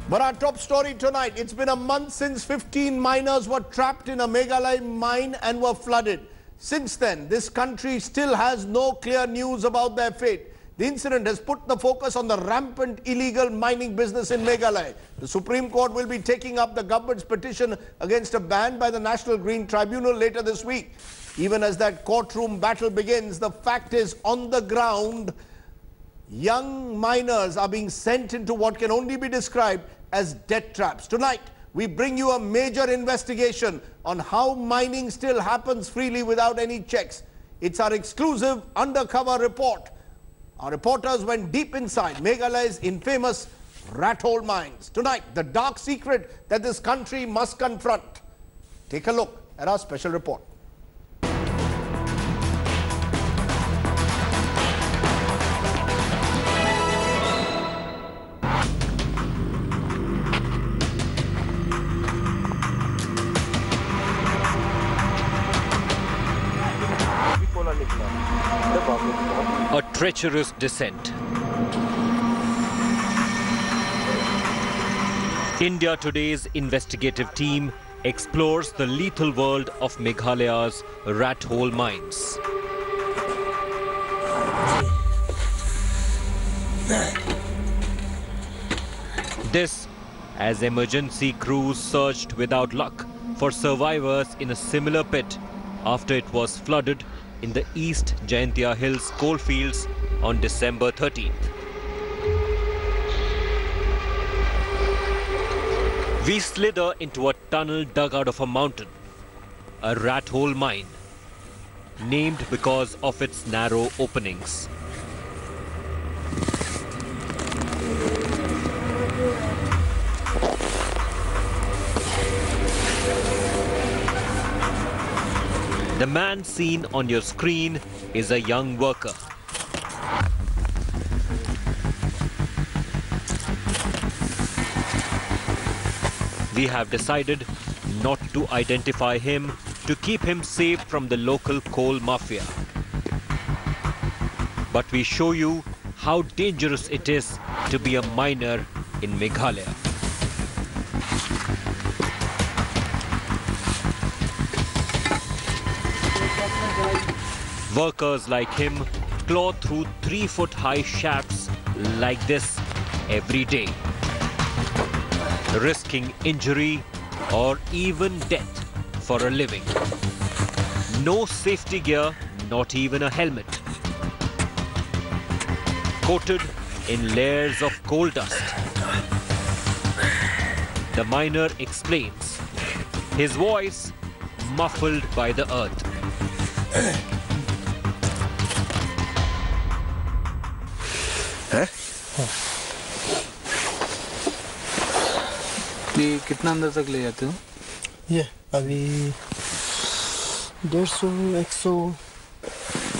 But our top story tonight, it's been a month since 15 miners were trapped in a Meghalaya mine and were flooded. Since then, this country still has no clear news about their fate. The incident has put the focus on the rampant illegal mining business in Meghalaya. The Supreme Court will be taking up the government's petition against a ban by the National Green Tribunal later this week. Even as that courtroom battle begins, the fact is, on the ground, young miners are being sent into what can only be described as death traps. Tonight, we bring you a major investigation on how mining still happens freely without any checks. It's our exclusive undercover report. Our reporters went deep inside Meghalaya's infamous rat hole mines. Tonight, the dark secret that this country must confront. Take a look at our special report. A treacherous descent. India Today's investigative team explores the lethal world of Meghalaya's rat hole mines. This, as emergency crews searched without luck for survivors in a similar pit after it was flooded in the East Jaintia Hills coalfields on December 13th. We slither into a tunnel dug out of a mountain, a rat hole mine, named because of its narrow openings. The man seen on your screen is a young worker. We have decided not to identify him to keep him safe from the local coal mafia. But we show you how dangerous it is to be a miner in Meghalaya. Workers like him claw through 3-foot-high shafts like this every day, risking injury or even death for a living. No safety gear, not even a helmet. Coated in layers of coal dust. The miner explains, his voice muffled by the earth. ये कितना अंदर तक ले जाते हो? ये अभी 150-100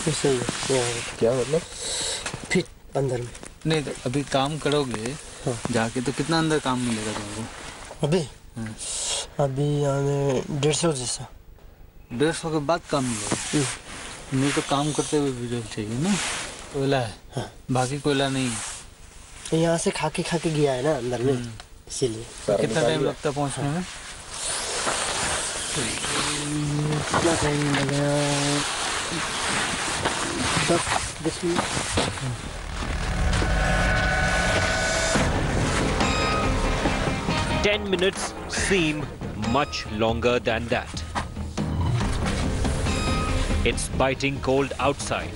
ऐसे ही है। क्या मतलब? फिट अंदर में। नहीं, अभी काम करोगे जाके तो कितना अंदर काम मिलेगा तुमको? अभी हमें 150 जैसा। 150 के बाद काम मिलेगा? मुझे तो काम करते हुए वीडियो चाहिए ना। कोयला है? हाँ। बाकी कोयला नहीं है। यहाँ से खा के गया है ना अंदर में, इसीलिए। कितना टाइम लगता है पहुँचने में? कितना टाइम लगा? 10-20 minute. Ten minutes seem much longer than that. It's biting cold outside,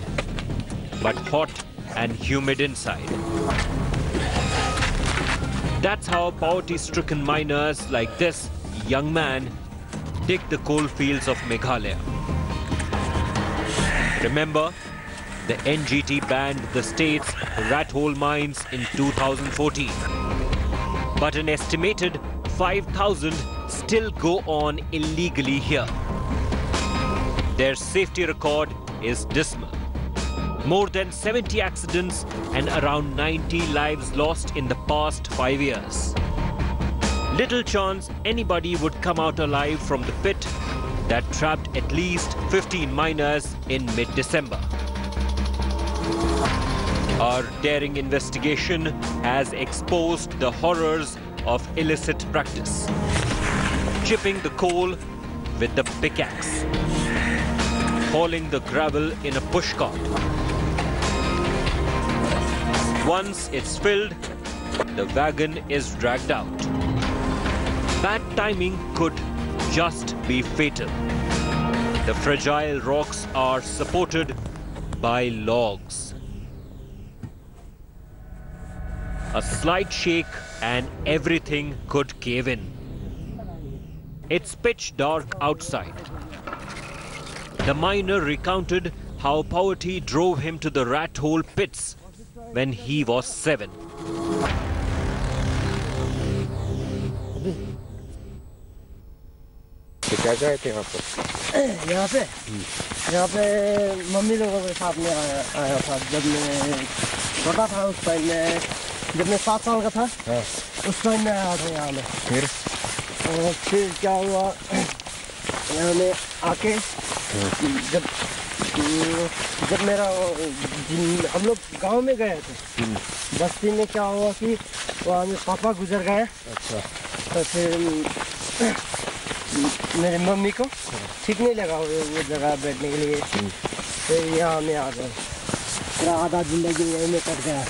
but hot and humid inside. That's how poverty-stricken miners like this young man dig the coal fields of Meghalaya. Remember, the NGT banned the state's rat hole mines in 2014. But an estimated 5,000 still go on illegally here. Their safety record is dismal. More than 70 accidents and around 90 lives lost in the past 5 years. Little chance anybody would come out alive from the pit that trapped at least 15 miners in mid-December. Our daring investigation has exposed the horrors of illicit practice, chipping the coal with the pickaxe, hauling the gravel in a pushcart. Once it's filled, the wagon is dragged out. Bad timing could just be fatal. The fragile rocks are supported by logs. A slight shake and everything could cave in. It's pitch dark outside. The miner recounted how poverty drove him to the rat hole pits when he was 7. क्या गए थे यहाँ पर? यहाँ पे mummy लोगों के साथ में आया था जब मैं छोटा था। उस टाइम में जब मैं 7 साल का था, उस टाइम में आया था यहाँ में। फिर क्या हुआ, यहाँ में आके जब मेरा हम लोग गांव में गए थे, बस्ती में क्या हुआ कि वहाँ में पापा गुजर गए। अच्छा। तो फिर मेरी मम्मी को ठीक नहीं लगा वो जगह बैठने के लिए, फिर यहाँ में आ गए। फिर आधा जिंदगी यहीं में कट गया।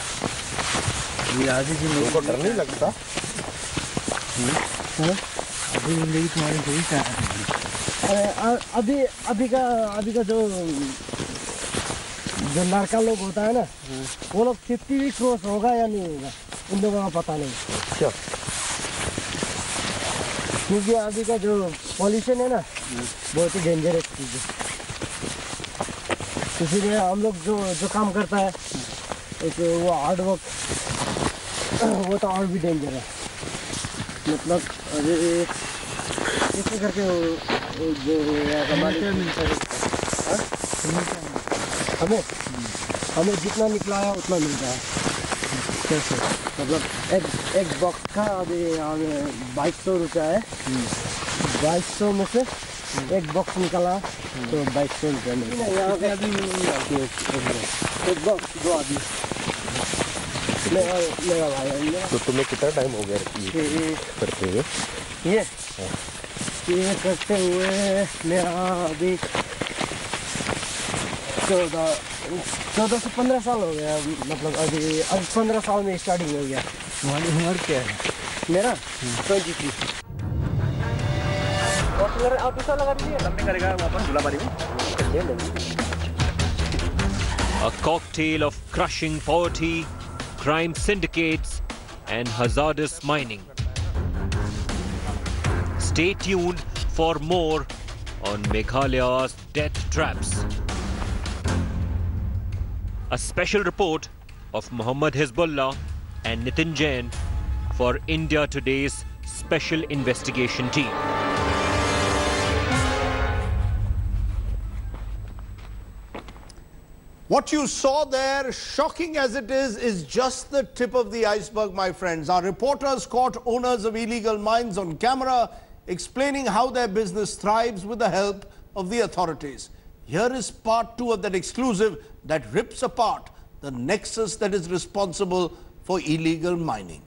ये आधी जिंदगी को डर नहीं लगता? अभी जिंदगी तुम्हारी सही क्या है? अभी का जो लड़का लोग होता है ना, वो लोग 50 भी क्रॉस होगा या नहीं होगा, उन लोगों का पता नहीं। क्या? क्योंकि अभी का जो पॉल्यूशन है ना, बहुत ही डेंजरस चीज़ है। इसीलिए हम लोग जो काम करता है वो हार्ड वर्क, वो तो और भी डेंजर है। मतलब इसी करके हमें जितना निकला है उतना मिलता है। कैसे? मतलब एक बॉक्स का अभी 2200 रुपया है। 2200 में से एक बॉक्स निकला तो 2200 रुपया मिलता है। यहाँ पे अभी एक बॉक्स 2 आदमी मेरा भाई है। तो तुम्हें कितना टाइम हो गया करते हुए? ये करते हुए मेरा अभी 14 से 15 साल हो गया। मतलब अभी 15 साल में स्टार्टिंग हो गया। तुम्हारी उम्र क्या है? मेरा 23। A cocktail of crushing poverty, crime syndicates, and hazardous mining. Stay tuned for more on Meghalaya's death traps. A special report of Muhammad Hizbullah and Nitin Jain for India Today's Special Investigation Team. What you saw there, shocking as it is just the tip of the iceberg, my friends. Our reporters caught owners of illegal mines on camera explaining how their business thrives with the help of the authorities. Here is part 2 of that exclusive that rips apart the nexus that is responsible for illegal mining.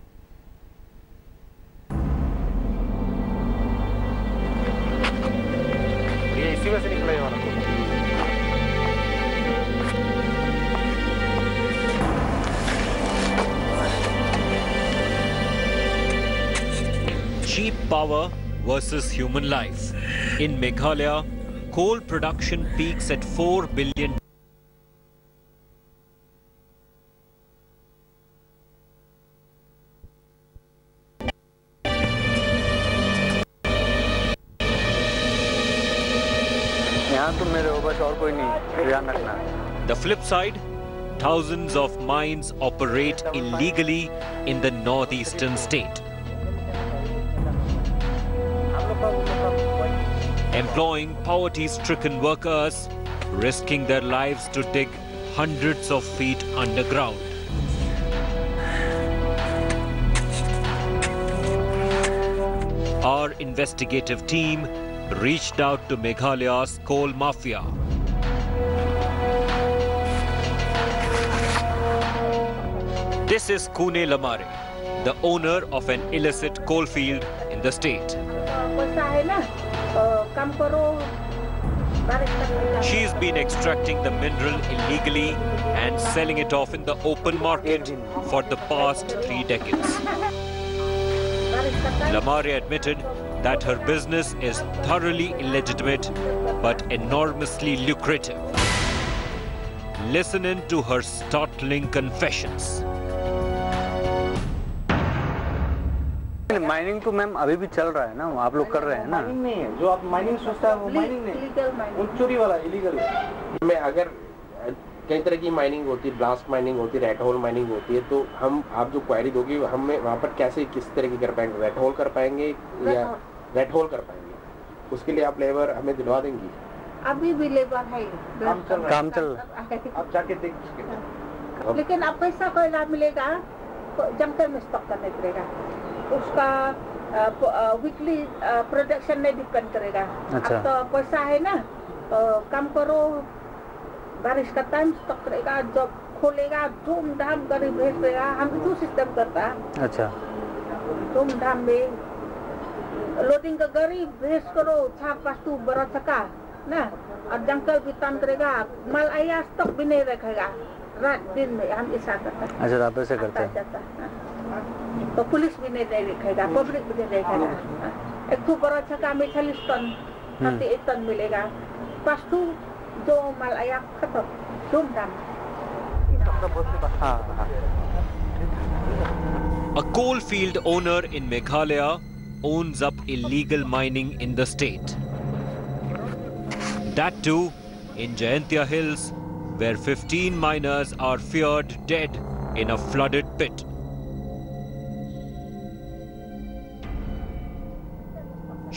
Cheap power versus human life. In Meghalaya, coal production peaks at 4 billion. The flip side, thousands of mines operate illegally in the northeastern state, employing poverty-stricken workers, risking their lives to dig hundreds of feet underground. Our investigative team reached out to Meghalaya's coal mafia. This is Kune Lamare, the owner of an illicit coalfield in the state. She's been extracting the mineral illegally and selling it off in the open market for the past 3 decades. Lamare admitted that her business is thoroughly illegitimate but enormously lucrative. Listen in to her startling confessions. Mining तो ma'am अभी भी चल रहा है ना, आप लोग कर रहे हैं ना। माइनिंग नहीं है, जो आप माइनिंग सोचता है वो माइनिंग नहीं, वो चोरी वाला इलीगल है। में अगर कई तरह की माइनिंग होती है, ब्लास्ट माइनिंग होती है, रेड होल माइनिंग होती है, तो हम आप जो क्वेरी दोगे हमें वहाँ पर कैसे किस तरह की कर पाएंगे, रेड होल कर पाएंगे या रेड होल कर पाएंगे, उसके लिए आप लेबर हमें दिलवा देंगी? अभी भी लेबर है, काम चल रहा है। आप जाके देख सकते। लेकिन अब पैसा कोई लाभ मिलेगा, जमकर में स्टॉक करने पड़ेगा, उसका वीकली प्रोडक्शन में डिपेंड करेगा। अच्छा। अब तो पैसा है ना, काम करो, बारिश का टाइम स्टॉक करेगा, जब खोलेगा धूमधाम गाड़ी भेज देगा, हम तो सिस्टम करता है। अच्छा। धूमधाम में लोडिंग का गाड़ी भेज करो, 4-5 बड़ा चक्का ना, और जंगल भी तंग करेगा, माल आया स्टॉक भी नहीं रखेगा, रात दिन में हम ऐसा करते हैं। अच्छा, आप ऐसे करते हैं। तो पुलिस भी नहीं देखेगा, पब्लिक भी नहीं देखेगा। एक बड़ा चक्का में 40 टन 38 टन मिलेगा, 5 जो माल आया खत्म धूमधाम। A coalfield owner in Meghalaya owns up illegal mining in the state. That too in Jayantia Hills, where 15 miners are feared dead in a flooded pit.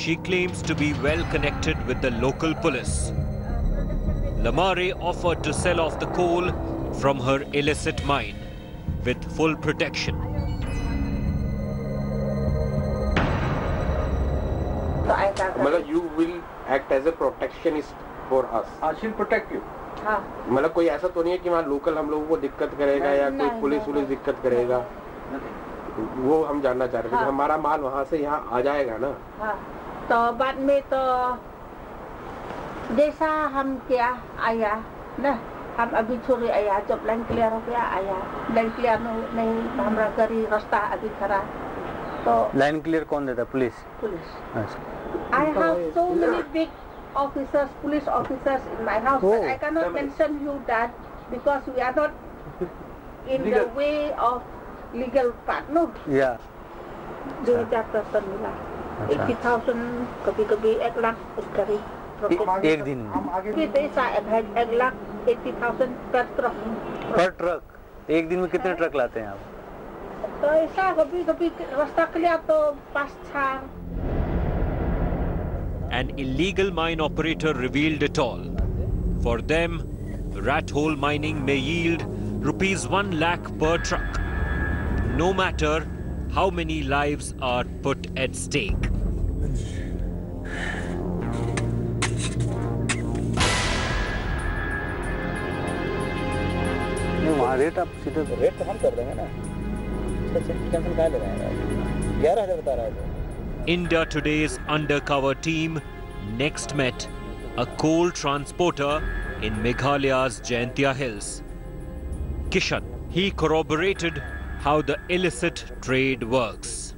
She claims to be well connected with the local police. Lamare offered to sell off the coal from her illicit mine with full protection. मतलब you will act as a protectionist for us. She'll protect you. हाँ। मतलब कोई ऐसा तो नहीं है कि वहाँ लोकल हम लोगों को दिक्कत करेगा या कोई पुलिस दिक्कत करेगा, वो हम जानना चाह रहे थे। हमारा माल वहाँ से यहाँ आ जाएगा ना। हाँ। तो बाद में तो जैसा हम क्या आया ना, हम अभी छोड़े आया, जब लाइन क्लियर हो गया आया, लाइन क्लियर नहीं हमारा गाड़ी रास्ता अभी खराब, तो लाइन क्लियर कौन देता? Police. I have so many big officers, police officers in my house, but I cannot mention you that because we are not in the way of legal part, no? Yeah. 2000 मिला, 80,000 कभी-कभी 1 लाख करी। एक दिन में? पैसा 1 लाख 80,000 पर ट्रक। पर truck? एक दिन में कितने ट्रक लाते हैं आप? तो ऐसा कभी-कभी रास्ता क्लियर तो 5-6। An illegal mine operator revealed it all. For them, rat hole mining may yield rupees 1 lakh per truck, no matter how many lives are put at stake. वहाँ रेट आप सीधे रेट तो हम कर देंगे ना, टेंशन क्या ले रहे हैं? 11,000 बता रहा है। India Today's undercover team next met a coal transporter in Meghalaya's Jayantia Hills. Kishan, he corroborated how the illicit trade works.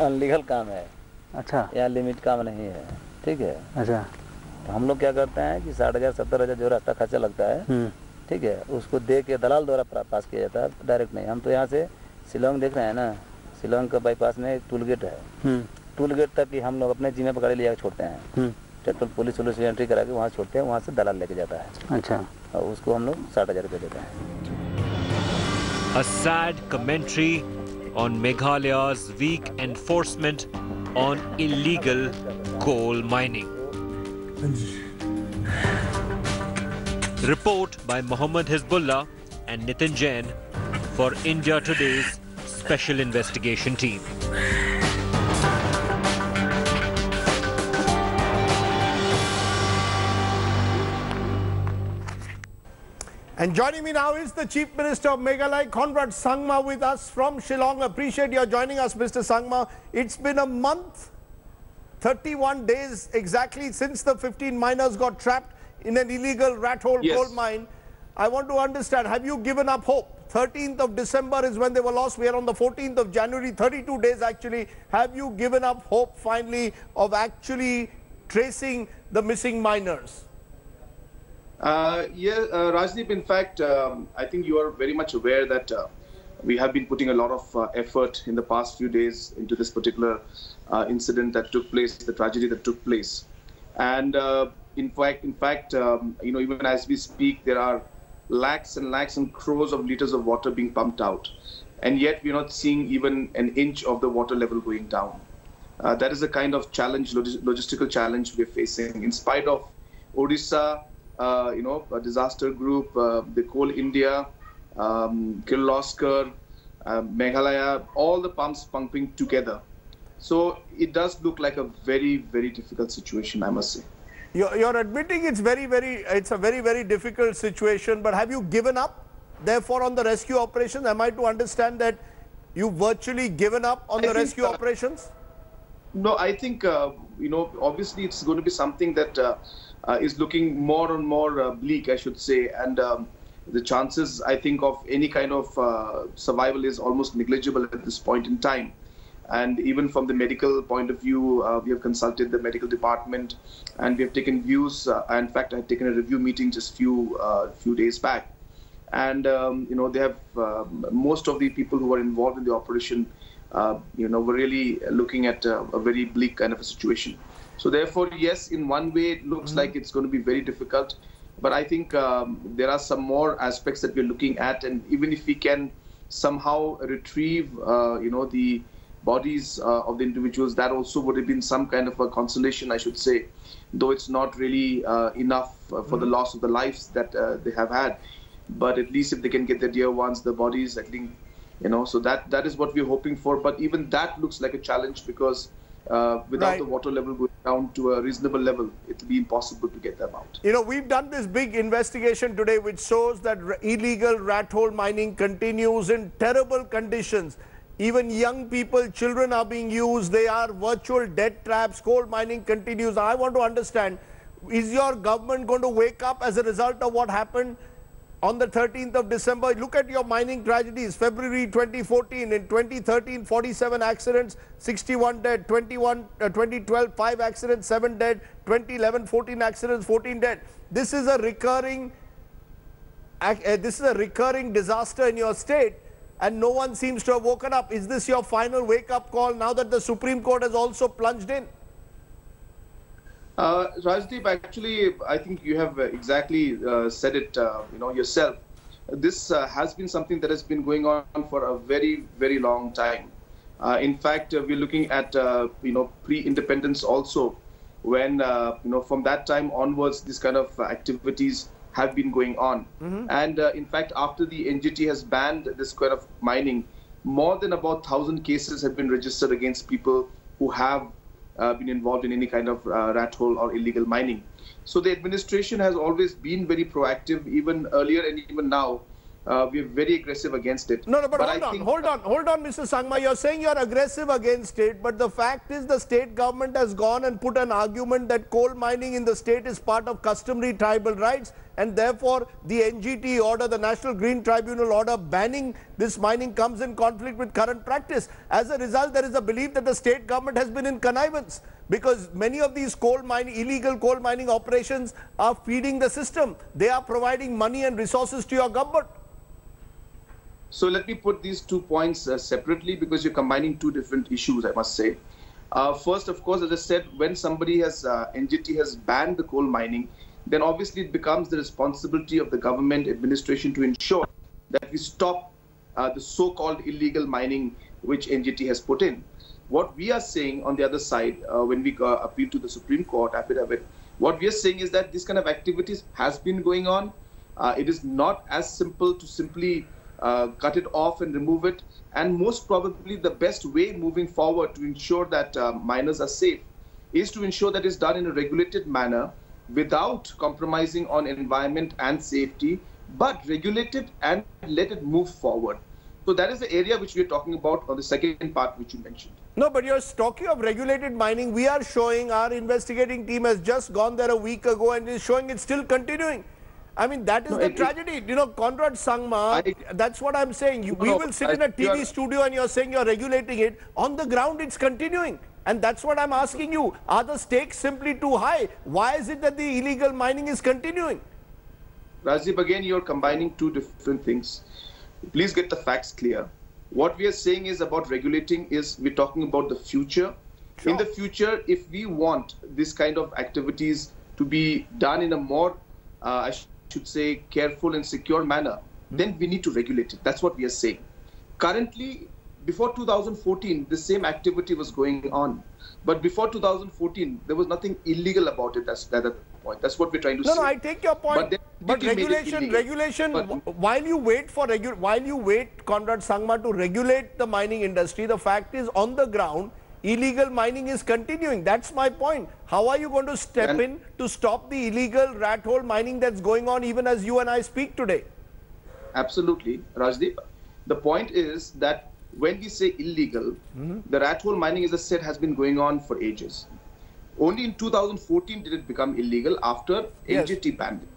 Illegal काम है। अच्छा। यहाँ लिमिट काम नहीं है, ठीक है। अच्छा। तो हम लोग क्या करते हैं कि 60,000 70,000 जो रास्ता खर्चा लगता है, ठीक है, उसको दे के दलाल द्वारा पास किया जाता है, डायरेक्ट नहीं। हम तो यहाँ से शिलोंग देख रहे हैं ना, शिलोंग का बाईपास में एक टूल गेट है, टूल गेट तक ही हम लोग अपने जिम्मे पर गाड़ी ले जाकर छोड़ते हैं, ट्रैक्टर पुलिस एंट्री करा के वहाँ छोड़ते हैं, वहाँ से दलाल लेके जाता है। अच्छा। और उसको हम लोग 60,000 रुपये देते हैं। A sad commentary on Meghalaya's weak enforcement on illegal coal mining. Report by Mohammed Hizbullah and Nitin Jain for India Today's Special Investigation Team. And joining me now is the Chief Minister of Meghalaya, Conrad Sangma, with us from Shillong. Appreciate your joining us, Mr. Sangma. It's been a month, 31 days exactly since the 15 miners got trapped in an illegal rat hole coal mine. I want to understand, have you given up hope? 13th of December is when they were lost. We are on the 14th of January, 32 days actually. Have you given up hope finally of actually tracing the missing miners? Rajdeep, in fact, I think you are very much aware that we have been putting a lot of effort in the past few days into this particular incident that took place, the tragedy that took place. And in fact, even as we speak, there are lakhs and lakhs and crores of liters of water being pumped out. And yet we're not seeing even an inch of the water level going down. That is the kind of challenge, logistical challenge we're facing. In spite of Odisha, a disaster group, the Coal India, Kirloskar, Meghalaya, all the pumps pumping together. So it does look like a very, very difficult situation, I must say. You're admitting it's a very, very difficult situation, but have you given up, therefore, on the rescue operations? Am I to understand that you've virtually given up on the rescue operations? No, I think, obviously it's going to be something that is looking more and more bleak, I should say. And the chances, I think, of any kind of survival is almost negligible at this point in time. And even from the medical point of view, we have consulted the medical department and we have taken views. In fact, I had taken a review meeting just few days back. And, they have most of the people who were involved in the operation, were really looking at a very bleak kind of a situation. So therefore, yes, in one way, it looks like it's going to be very difficult. But I think there are some more aspects that we're looking at. And even if we can somehow retrieve, the bodies of the individuals, that also would have been some kind of a consolation, I should say, though it's not really enough for the loss of the lives that they have had. But at least if they can get their dear ones, the bodies, I think, so that is what we're hoping for. But even that looks like a challenge because without the water level going down to a reasonable level, it will be impossible to get them out. We've done this big investigation today which shows that illegal rat hole mining continues in terrible conditions. Even young people, children are being used. They are virtual death traps. Coal mining continues. I want to understand, is your government going to wake up as a result of what happened on the 13th of December? Look at your mining tragedies. February 2014, in 2013, 47 accidents, 61 dead. 2012, 5 accidents, 7 dead. 2011, 14 accidents, 14 dead. This is a recurring disaster in your state. And no one seems to have woken up. Is this your final wake-up call now that the Supreme Court has also plunged in? Rajdeep, actually, I think you have exactly said it, yourself. This has been something that has been going on for a very, very long time. In fact, we're looking at, pre-independence also, when, from that time onwards, this kind of activities have been going on. And in fact, after the NGT has banned this kind of mining, more than about 1,000 cases have been registered against people who have been involved in any kind of rat hole or illegal mining. So the administration has always been very proactive, even earlier and even now. We are very aggressive against it. No, but hold on, Mr. Sangma. You're saying you're aggressive against it, but the fact is the state government has gone and put an argument that coal mining in the state is part of customary tribal rights, and therefore the NGT order, the National Green Tribunal order banning this mining comes in conflict with current practice. As a result, there is a belief that the state government has been in connivance because many of these illegal coal mining operations are feeding the system. They are providing money and resources to your government. So let me put these 2 points separately because you're combining 2 different issues, I must say. First, of course, as I said, when somebody has, NGT has banned the coal mining, then obviously it becomes the responsibility of the government administration to ensure that we stop the so-called illegal mining which NGT has put in. What we are saying on the other side, when we appeal to the Supreme Court affidavit, what we are saying is that this kind of activities has been going on. It is not as simple to simply cut it off and remove it. And most probably the best way moving forward to ensure that miners are safe is to ensure that it's done in a regulated manner without compromising on environment and safety, but regulate it and let it move forward. So that is the area which we are talking about on the second part which you mentioned. No, but you're talking of regulated mining. We are showing, our investigating team has just gone there a week ago and is showing it's still continuing. I mean, that is the tragedy. You know, Conrad Sangma, that's what I'm saying. We will sit in a TV studio and you're saying you're regulating it. On the ground, it's continuing. And that's what I'm asking you. Are the stakes simply too high? Why is it that the illegal mining is continuing? Rajdeep, again, you're combining two different things. Please get the facts clear. What we are saying is about regulating is we're talking about the future. Sure. In the future, if we want this kind of activities to be done in a more, I should say, careful and secure manner, then we need to regulate it. That's what we are saying. Currently, before 2014, the same activity was going on. But before 2014, there was nothing illegal about it. That's the point. That's what we're trying to say. No, I take your point. But regulation. While you wait, Conrad Sangma, to regulate the mining industry, the fact is on the ground, illegal mining is continuing. That's my point. How are you going to step in to stop the illegal rat hole mining that's going on even as you and I speak today? Absolutely, Rajdeep. The point is that when we say illegal, the rat hole mining, as I said, has been going on for ages. Only in 2014 did it become illegal after NGT banned it.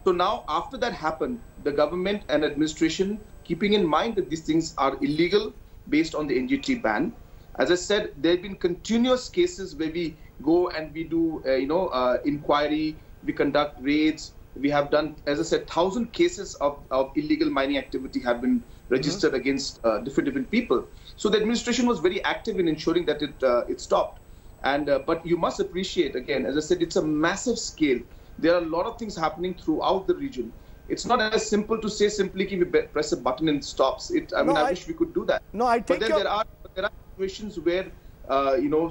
So now, after that happened, the government and administration, keeping in mind that these things are illegal based on the NGT ban, as I said, there have been continuous cases where we go and we do, inquiry, we conduct raids. We have done, as I said, 1,000 cases of illegal mining activity have been registered against different people. So the administration was very active in ensuring that it stopped. And but you must appreciate, again, as I said, it's a massive scale. There are a lot of things happening throughout the region. It's not as simple to say simply we press a button and it stops. I wish we could do that. No, I take but then there are situations where,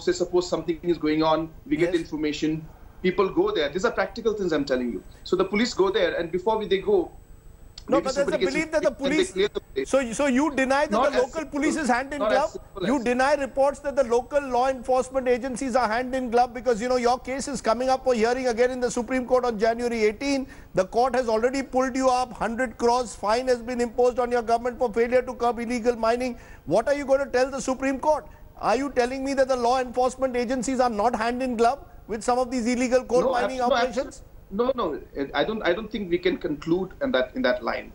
say suppose something is going on, we get information, people go there. These are practical things I'm telling you. So the police go there, and before they go, no, but there's a belief that the police. So you deny that the local police is hand in glove. You deny reports that the local law enforcement agencies are hand in glove because your case is coming up for hearing again in the Supreme Court on January 18. The court has already pulled you up. 100 crores fine has been imposed on your government for failure to curb illegal mining. What are you going to tell the Supreme Court? Are you telling me that the law enforcement agencies are not hand in glove with some of these illegal coal mining operations? No. I don't think we can conclude in that line.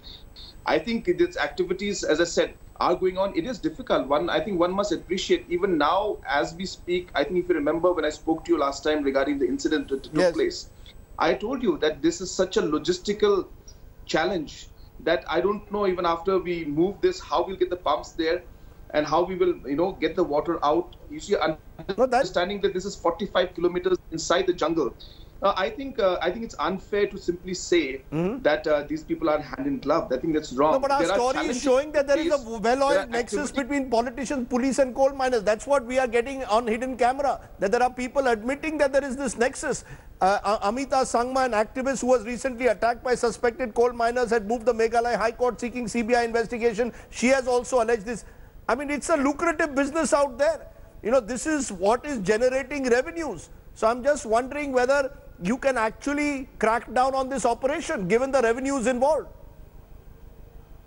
I think these activities, as I said, are going on. It is difficult. I think one must appreciate even now as we speak. I think if you remember when I spoke to you last time regarding the incident that took place, I told you that this is such a logistical challenge that I don't know even after we move this how we'll get the pumps there and how we will get the water out. You see, understanding that this is 45 kilometers inside the jungle. I think it's unfair to simply say that these people are hand in glove. I think that's wrong. No, but our story is showing that there is a well-oiled nexus between politicians, police and coal miners. That's what we are getting on hidden camera, that there are people admitting that there is this nexus. Amita Sangma, an activist who was recently attacked by suspected coal miners, had moved the Meghalaya High Court seeking CBI investigation. She has also alleged this. I mean, it's a lucrative business out there. This is what is generating revenues. So I'm just wondering whether you can actually crack down on this operation, given the revenues involved.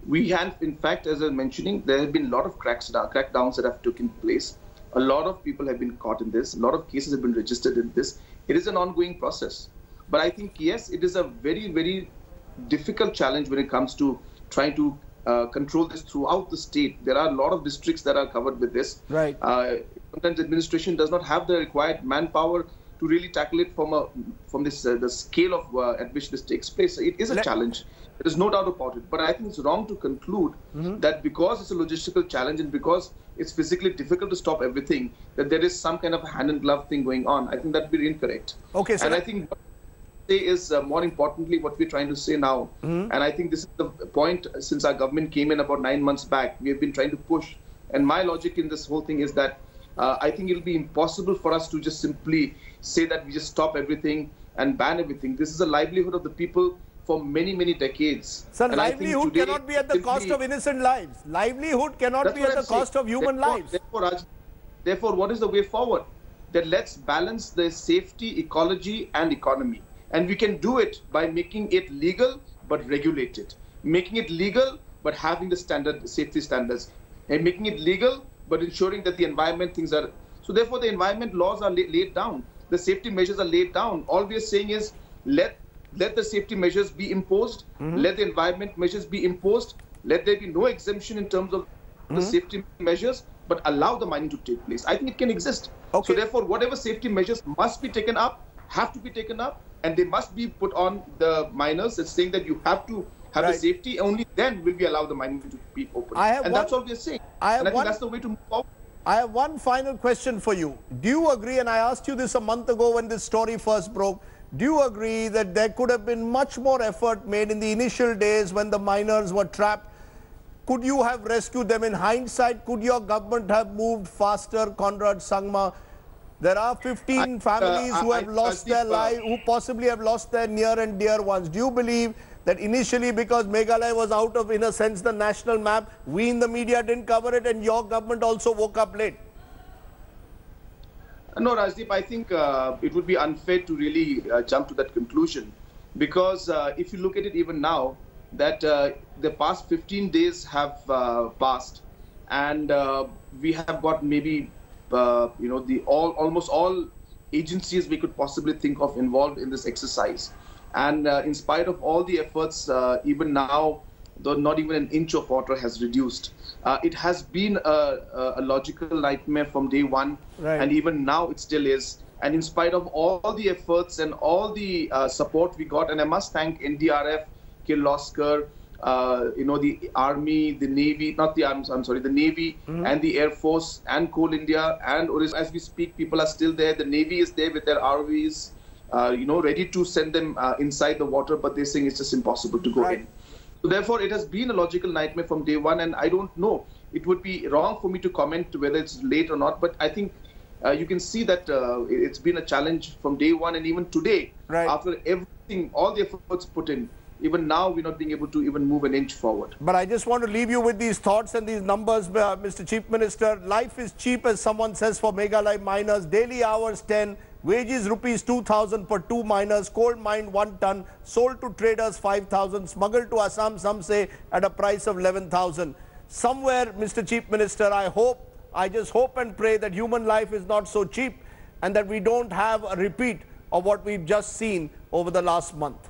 We have, in fact, as I was mentioning, there have been a lot of crackdowns that have taken place. A lot of people have been caught in this. A lot of cases have been registered in this. It is an ongoing process. But I think, yes, it is a very, very difficult challenge when it comes to trying to control this throughout the state. There are a lot of districts that are covered with this. Right. Sometimes the administration does not have the required manpower to really tackle it from the scale of at which this takes place. It is a challenge. There is no doubt about it. But I think it's wrong to conclude that because it's a logistical challenge and because it's physically difficult to stop everything, that there is some kind of a hand-in-glove thing going on. I think that would be incorrect. Okay, so I think what we say is more importantly what we're trying to say now. And I think this is the point since our government came in about 9 months back. We have been trying to push. And my logic in this whole thing is that I think it'll be impossible for us to just simply say that we just stop everything and ban everything. This is a livelihood of the people for many, many decades. Sir, livelihood cannot be at the cost of innocent lives. Livelihood cannot be at the cost of human lives. Therefore, what is the way forward? That let's balance the safety, ecology, and economy. And we can do it by making it legal, but regulate it. Making it legal, but having the safety standards. And making it legal, but ensuring that the environment things are... So therefore, the environment laws are laid down. The safety measures are laid down. All we are saying is, let the safety measures be imposed. Let the environment measures be imposed. Let there be no exemption in terms of the safety measures, but allow the mining to take place. I think it can exist. So therefore, whatever safety measures must be taken up, have to be taken up, and they must be put on the miners. It's saying that you have to have the safety, only then will we allow the mining to be open. That's all we are saying. I think that's the way to move forward. I have one final question for you. Do you agree, and I asked you this a month ago when this story first broke, do you agree that there could have been much more effort made in the initial days when the miners were trapped? Could you have rescued them? In hindsight, could your government have moved faster, Conrad Sangma? There are 15 families who have lost their lives, who possibly have lost their near and dear ones. Do you believe that initially, because Meghalaya was out of, in a sense, the national map, we in the media didn't cover it, and your government also woke up late? No, Rajdeep, I think it would be unfair to really jump to that conclusion, because if you look at it even now, that the past 15 days have passed, and we have got maybe almost all agencies we could possibly think of involved in this exercise. And in spite of all the efforts, even now, though not even an inch of water has reduced. It has been a logical nightmare from day one, and even now it still is. And in spite of all the efforts and all the support we got, and I must thank NDRF, Kirloskar, the Army, the Navy, not the Army, I'm sorry, the Navy and the Air Force and Coal India, and as we speak, people are still there. The Navy is there with their RVs, ready to send them inside the water, but they're saying it's just impossible to go in. So therefore, it has been a logical nightmare from day one, and I don't know. It would be wrong for me to comment whether it's late or not, but I think you can see that it's been a challenge from day one, and even today, after everything, all the efforts put in, even now we're not being able to even move an inch forward. But I just want to leave you with these thoughts and these numbers, Mr. Chief Minister. Life is cheap, as someone says, for Meghalaya miners. Daily hours 10, wages rupees 2,000 per 2 miners, coal mined 1 ton, sold to traders 5,000, smuggled to Assam, some say, at a price of 11,000. Somewhere, Mr. Chief Minister, I just hope and pray that human life is not so cheap, and that we don't have a repeat of what we've just seen over the last month.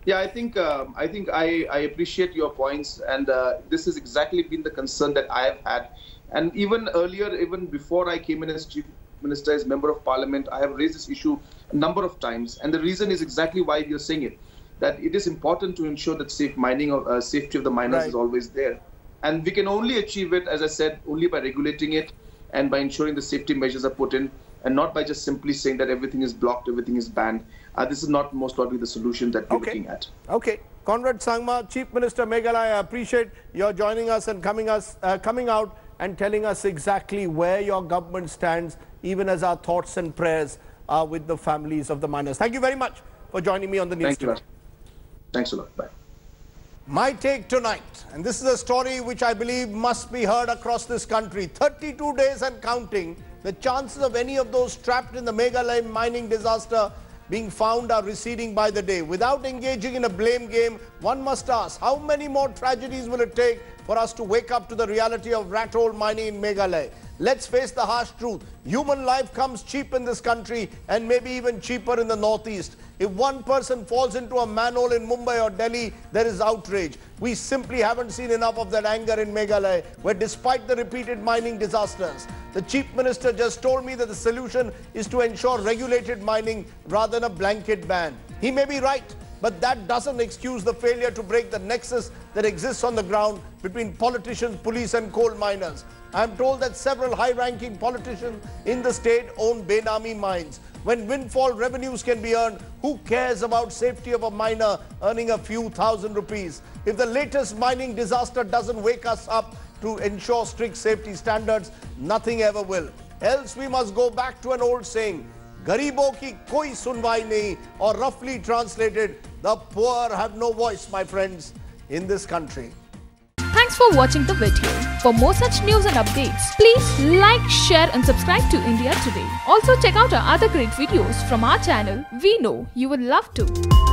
Yeah, I think I appreciate your points, and this has exactly been the concern that I have had. And even earlier, even before I came in as Chief Minister, as Member of Parliament, I have raised this issue a number of times. And the reason is exactly why you're saying it, that it is important to ensure that safe mining, safety of the miners is always there. And we can only achieve it, as I said, only by regulating it and by ensuring the safety measures are put in, and not by just simply saying that everything is blocked, everything is banned. This is not most probably the solution that we're looking at. Okay. Conrad Sangma, Chief Minister Meghalaya, I appreciate your joining us and coming out and telling us exactly where your government stands, even as our thoughts and prayers are with the families of the miners. Thank you very much for joining me on the news. Thank you. Thanks a lot. Bye. My take tonight, and this is a story which I believe must be heard across this country. 32 days and counting, the chances of any of those trapped in the Meghalaya mining disaster being found are receding by the day. Without engaging in a blame game, one must ask, how many more tragedies will it take for us to wake up to the reality of rat hole mining in Meghalaya? Let's face the harsh truth. Human life comes cheap in this country, and maybe even cheaper in the northeast. If one person falls into a manhole in Mumbai or Delhi, there is outrage. We simply haven't seen enough of that anger in Meghalaya, where despite the repeated mining disasters, the Chief Minister just told me that the solution is to ensure regulated mining rather than a blanket ban. He may be right, but that doesn't excuse the failure to break the nexus that exists on the ground between politicians, police and coal miners. I am told that several high-ranking politicians in the state own Benami mines. When windfall revenues can be earned, who cares about safety of a miner earning a few thousand rupees? If the latest mining disaster doesn't wake us up to ensure strict safety standards, nothing ever will. Else we must go back to an old saying, Garibo ki koi sunwai nahi, or roughly translated, the poor have no voice, my friends, in this country. Thanks for watching the video. For more such news and updates, please like, share and subscribe to India Today. Also check out our other great videos from our channel. We know you would love to.